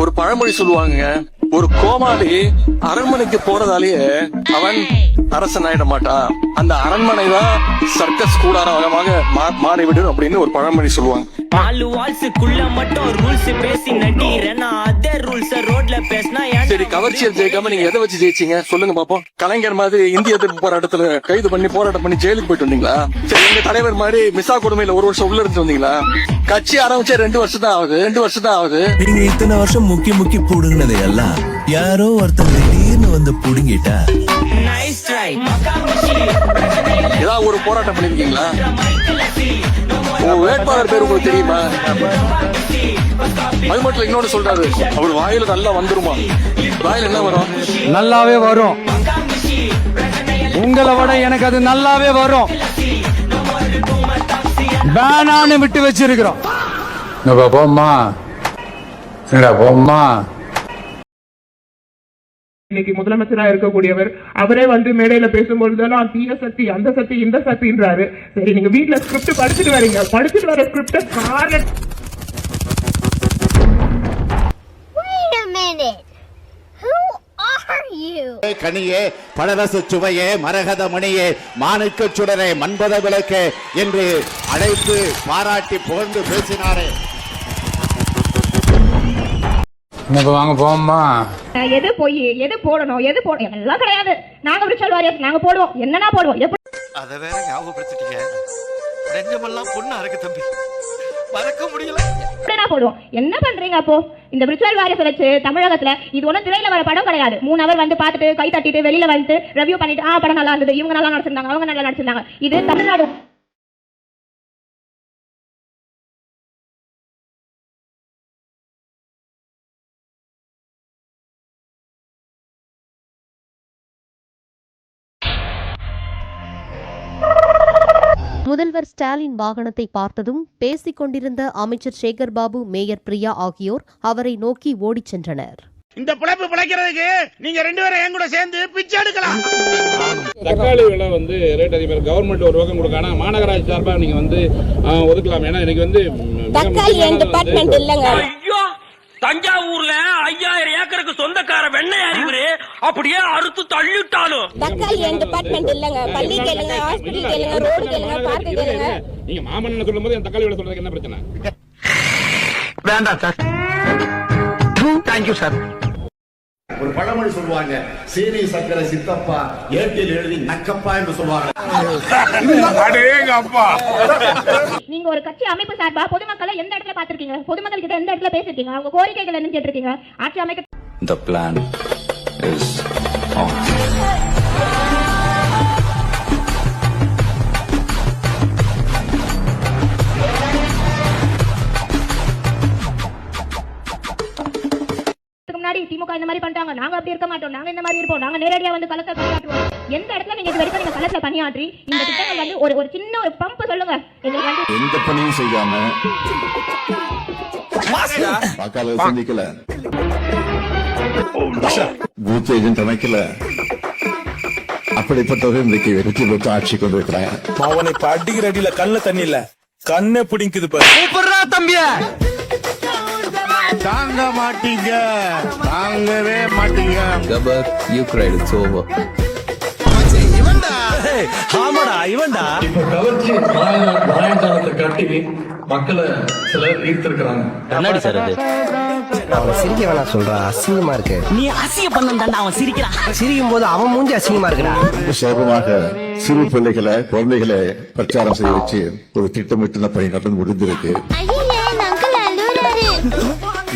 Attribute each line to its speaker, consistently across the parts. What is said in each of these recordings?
Speaker 1: ஒரு பழமொழி சொல்லுவாங்க, ஒரு கோமாளி அரண்மனைக்கு போறதாலேயே அவன் அரசன் ஆயிட மாட்டான், அந்த அரண்மனை தான் சர்க்கஸ் கூடாரமாக மாறிவிடும் அப்படின்னு ஒரு பழமொழி சொல்லுவாங்க.
Speaker 2: 4 வால்ஸுக்குள்ள மட்டும் ரூல்ஸ் பேசி நடிறேன்னா அதே ரூல்ஸ் ரோட்ல பேசினா.
Speaker 1: சரி, கவர்ச்சியல் ஜெயிக்காம நீங்க எதை வச்சு ஜெயிச்சீங்க சொல்லுங்க பாப்போம். கலைஞர் மாதிரி இந்திய எதிர்ப்பு போராட்டத்துல கைது பண்ணி போராட்டம் பண்ணி ஜெயிலுக்கு போயிட்டு வந்தீங்களா? சரி, எங்க தலைவர் மாதிரி மிசா கொடுமையில 1 வருஷம் உள்ள இருந்து வந்தீங்களா? கட்சி ஆரம்பிச்சா 2 வருஷம் தான் ஆகுது.
Speaker 3: நீங்க இத்தனை வருஷம் முக்கி புடுங்கினதை எல்லாம் யாரோ ஒருத்தர் திடீர்னு வந்து புடுங்கிட்டா
Speaker 1: ஏதாவது ஒரு போராட்டம் பண்ணிருக்கீங்களா? வேட்பாளர் பேர் உங்களுக்கு தெரியுமா? அது மட்டும் இன்னொன்னு சொல்றாரு, அவர் வாயில நல்லா வந்துருமா? வாயில என்ன வரும்?
Speaker 4: நல்லாவே வரும். உங்களை விட எனக்கு அது நல்லாவே வரும். பேனான்னு விட்டு வச்சிருக்கிறோம். போம்மா போம்மா.
Speaker 5: இன்னைக்கு முதலமைச்சரா இருக்கக்கூடியவர் அவரே வந்து மேடையில பேசும்பொழுதெல்லாம் தீய சக்தி, அந்த சக்தி, இந்த சக்தின்றாரு. சரி, நீங்க வீட்டுல ஸ்கிரிப்ட் படிச்சுட்டு வரீங்க, படிச்சுட்டு வர ஸ்கிரிப்ட்
Speaker 6: கனியே, பழரச சுவையே, மரகத மணியே, மாணிக்க சுடரே, மன்பத விளக்கே என்று அழைத்து பாராட்டி புகழ்ந்து பேசினாரே.
Speaker 4: வாங்க போம்மா.
Speaker 7: எது போய் எது போடணும் எது போடணும் எல்லாம் கிடையாது. நாங்க விர்ச்சுவல் வாரியர்ஸ் நாங்க போடுவோம், என்னன்னா போடுவோம்.
Speaker 8: அத வேற ஞாபகப்படுத்திட்டீங்க. நெஞ்சமெல்லாம் பொண்ணா இருக்கு தம்பி, மறக்க முடியல.
Speaker 7: எப்படினா போடுவோம். என்ன பண்றீங்க அப்போ? இந்த விர்ச்சுவல் வாரியர்ஸ் வச்சு தமிழகத்துல இது ஒன்னும் திரையில வர படம் கிடையாது. 3 ஹவர் வந்து பார்த்துட்டு கை தட்டிட்டு வெளியில வந்து ரிவ்யூ பண்ணிட்டு படம் நல்லா இருந்தது, இவங்க நல்லா நடிச்சிருந்தாங்க, அவங்க நல்லா நடிச்சிருந்தாங்க. இது தமிழ்நாடு.
Speaker 9: முதல்வர் ஸ்டாலின் வாகனத்தை பார்த்ததும் பேசிக் கொண்டிருந்த அமைச்சர் சேகர் பாபு, மேயர் பிரியா ஆகியோர் அவரை நோக்கி ஓடிச் சென்றனர்.
Speaker 6: இந்த பிழைப்பு பிழைக்கிறதுக்கு நீங்க 2 பேரும் என் கூட சேர்ந்து பிச்சை எடுக்கலாம்.
Speaker 10: தக்காளி விலை வந்து ரேட் அதிகம், கவர்மெண்ட் ஒரு பக்கம் கொடுக்கானா மாநகராட்சி சார்பாக நீங்க வந்து ஒதுக்கலாம். ஏன்னா எனக்கு வந்து
Speaker 7: தக்காளி என் டிபார்ட்மெண்ட் இல்லங்க.
Speaker 2: ஐயோ, தஞ்சாவூர்ல 5000 ஏக்கருக்கு சொந்தக்கார வெண்ணெய் அறிவுரு அப்படியே அறுத்து தள்ளிட்டாலும்.
Speaker 7: தக்காளி என் டிபார்ட்மெண்ட் இல்லங்க. பள்ளி கேளுங்க, ஹாஸ்பிடல் கேளுங்க, ரோடு கேளுங்க, பார்க் கேளுங்க.
Speaker 10: நீங்க மாமன்னு சொல்லும்போது என் தக்காளி விலை சொல்றதுக்கு என்ன பிரச்சனை?
Speaker 8: வேண்டாம் சார், தேங்க்யூ சார்.
Speaker 6: ஒரு பழமொழி சொல்லுவாங்க, சீனி சக்கரை சித்தப்பா ஏட்டில் எழுதி நக்கப்பா என்று சொல்லுவாங்க.
Speaker 7: நீங்க ஒரு கட்சி அமைப்பு சார்பா பொதுமக்களை எந்த இடத்துல பாத்திருக்கீங்க? பொதுமக்கள் கிட்ட எந்த இடத்துல பேசிருக்கீங்க? அவங்க கோரிக்கைகள் என்ன கேட்டிருக்கீங்க? ஆட்சி அமைக்க
Speaker 3: The plan is on.
Speaker 7: முன்னாடி திமுக இந்த மாதிரி பண்ணிட்டாங்க, நாங்க அப்படி இருக்க மாட்டோம், நாங்க இந்த மாதிரி இருப்போம், நாங்க நேரடியா வந்து களத்துல பணியாற்றுவோம். எந்த இடத்துல நீங்க இது வரைக்கும் நீங்க களத்துல பணியாற்றி இந்த திட்டங்கள் வந்து ஒரு சின்ன ஒரு பம்ப் சொல்லுங்க.
Speaker 6: எந்த பணியும் செய்யாம வாக்காளர் சந்திக்கல, பூத் ஏஜென்ட் அமைக்கல, அப்படிப்பட்டவர்கள் இன்றைக்கு வெற்றி பெற்று ஆட்சி கொண்டிருக்கிறாங்க.
Speaker 3: அவனை இப்ப அடிக்கிற அடியில கண்ணு தண்ணி இல்ல, கண்ணே பிடிக்குது
Speaker 2: தம்பிய.
Speaker 6: தாங்க மாட்டீங்க, தாங்கவே மாட்டீங்க.
Speaker 3: Gabbar, you cried, it's over. ஆமாடா இவன்டா.
Speaker 1: இப்ப கவர்ச்சி மாயத்தாளத்தை காட்டி மக்களை சிலர் ஈர்த்திருக்கிறாங்க.
Speaker 2: கண்ணாடி சார் அது.
Speaker 11: அவன் சிரிக்க வேணாம் சொல்றா, அசிங்கமா இருக்கு.
Speaker 2: நீ அசிங்க பண்ணா அவன் சிரிக்கிறான்.
Speaker 11: சிரிக்கும் போது அவன் மூஞ்சி அசிங்கமா இருக்குடா.
Speaker 6: சேபமாக சிறு பிள்ளைகளை, குழந்தைகளை பிரச்சாரம் செய்ய வச்சு ஒரு திட்டமிட்டு பணி நடந்து முடிந்திருக்கு.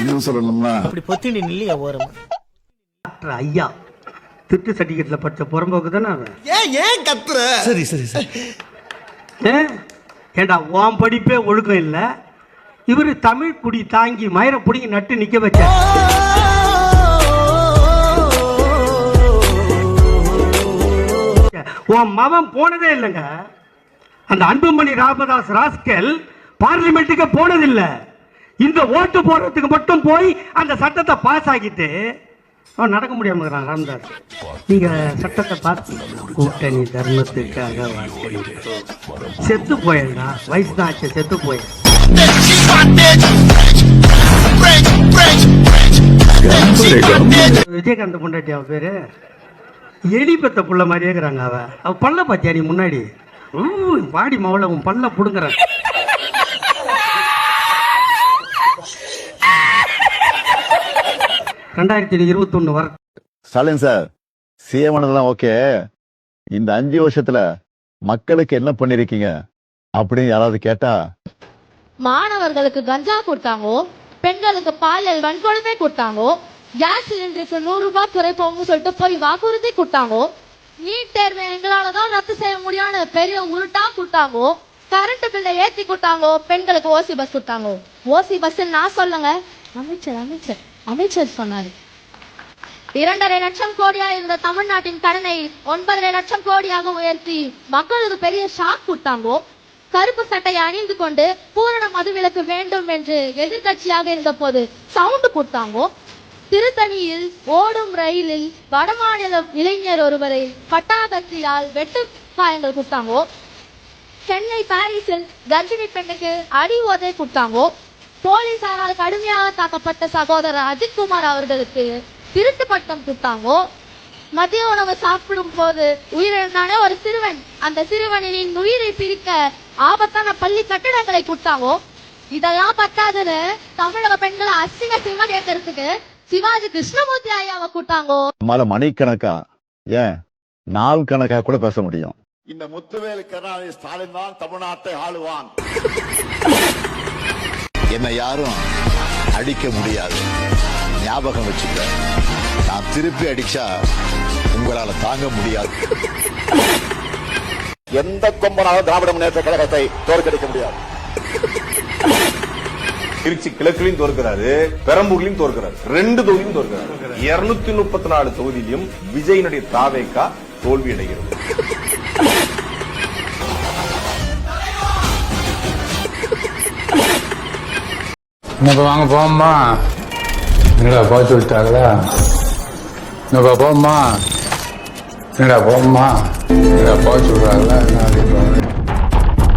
Speaker 6: இன்னும் சொல்லணும்னா
Speaker 2: அப்படி பொத்திண்டி நில்லையா ஓரம்.
Speaker 11: ஐயா திட்டு சர்டிபிகேட்ல படிச்ச புறம்போக்கு தானே அவன்.
Speaker 8: ஏன் கத்துற?
Speaker 3: சரி சரி சரி.
Speaker 11: ஏண்டா உன் படிப்பே ஒழுக்கம் இல்ல, இவரு தமிழ் குடி தாங்கி மயிர புடிங்கி நட்டு நிக்க வச்ச. உன் மவன் போனதே இல்லைங்க. அந்த அன்புமணி ராமதாஸ் ராஸ்கல் பார்லிமெண்ட்டுக்கு போனதில்லை. இந்த ஓட்டு போடுறதுக்கு மட்டும் போய் அந்த சட்டத்தை பாஸ் ஆகிட்டு அவன் நடக்க முடியாம இருக்கிறான் ராமதாஸ். நீங்க சட்டத்தை பாஸ் கூட்டணி தர்மத்துக்காக செத்து போயிடா, வயசு தான் ஆச்சு, செத்து போயிடு. விஜயகாந்த் பொண்டாட்டி அவ பேரு எலி பெத்த புள்ள மாதிரியே இருக்கிறாங்க. அவ பல்ல பாத்தியா நீ முன்னாடி பாடி மவள உன் பல்ல புடுங்குற. 2021 வர
Speaker 6: ஸ்டாலின் சார் சிஎம் ஆனதெல்லாம் ஓகே, இந்த 5 வருஷத்துல மக்களுக்கு என்ன பண்ணிருக்கீங்க அப்படின்னு யாராவது கேட்டா,
Speaker 7: மாணவர்களுக்கு கஞ்சா கொடுத்தாங்கோ, பெண்களுக்கு பாலியல் வன்கொடுமை கொடுத்தாங்கோ, கேஸ் சிலிண்டருக்கு 100 ரூபாய் குறைப்போம்னு சொல்லிட்டு போய் வாக்குறுதி கொடுத்தாங்கோ, நீட் தேர்வை எங்களாலதான் ரத்து செய்ய முடியாத பெரிய உருட்டா கொடுத்தாங்கோ, கரண்ட் பில்லை ஏத்தி கொடுத்தாங்கோ, பெண்களுக்கு ஓசி பஸ் கொடுத்தாங்கோ. ஓசி பஸ் நான் சொல்லுங்க, அமைச்சர் சொன்னாரு. 2.5 லட்சம் கோடியா இருந்த தமிழ்நாட்டின் கடனை 9.5 லட்சம் கோடியாக உயர்த்தி மக்களுக்கு பெரிய ஷாக் கொடுத்தாங்கோ. கருப்பு சட்டையை அணிந்து கொண்டு பூரண மதுவிலக்கு வேண்டும் என்று எதிர்கட்சியாக இருந்த போது சவுண்ட் கொடுத்தாங்கோ. திருத்தணியில் ஓடும் ரயிலில் வடமாநில இளைஞர் ஒருவரை பட்டாபத்தியால் வெட்டு காயங்கள் கொடுத்தாங்கோ. சென்னை பாரிஸில் கர்ப்பிணி பெண்ணுக்கு அடி உதை கொடுத்தாங்கோ. போலீசாரால் கடுமையாக தாக்கப்பட்ட சகோதரர் அஜித்குமார் அவர்களுக்கு திருட்டு பட்டம் கொடுத்தாங்கோ. மதிய உணவு சாப்பிடும் போது உயிரிழந்தானே ஒரு சிறுவன், அந்த சிறுவனின் உயிரை பிரிக்க ஆபத்தான பள்ளி கட்டிடங்களை கொடுத்தாங்கோ. இதெல்லாம் பத்தாதுன்னு தமிழக பெண்களை அசிங்கமா கேட்கறதுக்கு சிவாஜி கிருஷ்ணமூர்த்தி ஐயாவை கூட்டாங்கோ.
Speaker 6: மணிக்கணக்கா ஏன் நாள் கணக்கா கூட பேச முடியும். இந்த முத்துவேலு கருணாநிதி ஸ்டாலின் தான் தமிழ்நாட்டை ஆளுவான். என்னை யாரும் அடிக்க முடியாது, ஞாபகம் வச்சுக்க. நான் திருப்பி அடிச்சா உங்களால தாங்க முடியாது. எந்த கொம்பனாலும் திராவிட முன்னேற்ற கழகத்தை தோற்கடிக்க முடியாது.
Speaker 10: திருச்சி கிழக்குலையும் தோற்கிறாரு, பெரம்பூர்லயும் தோற்கிறாரு, 2 தொகுதியும் தோற்கிறாரு. 234 தொகுதியிலும் விஜயனுடைய தாவேக்கா தோல்வி அடைகிறது.
Speaker 4: இப்ப வாங்க போம்மா. என்னடா போக சொல்லிட்டாங்களா? இப்ப போம்மா. என்னடா போம்மா. என்னடா போக சொல்றாங்களா?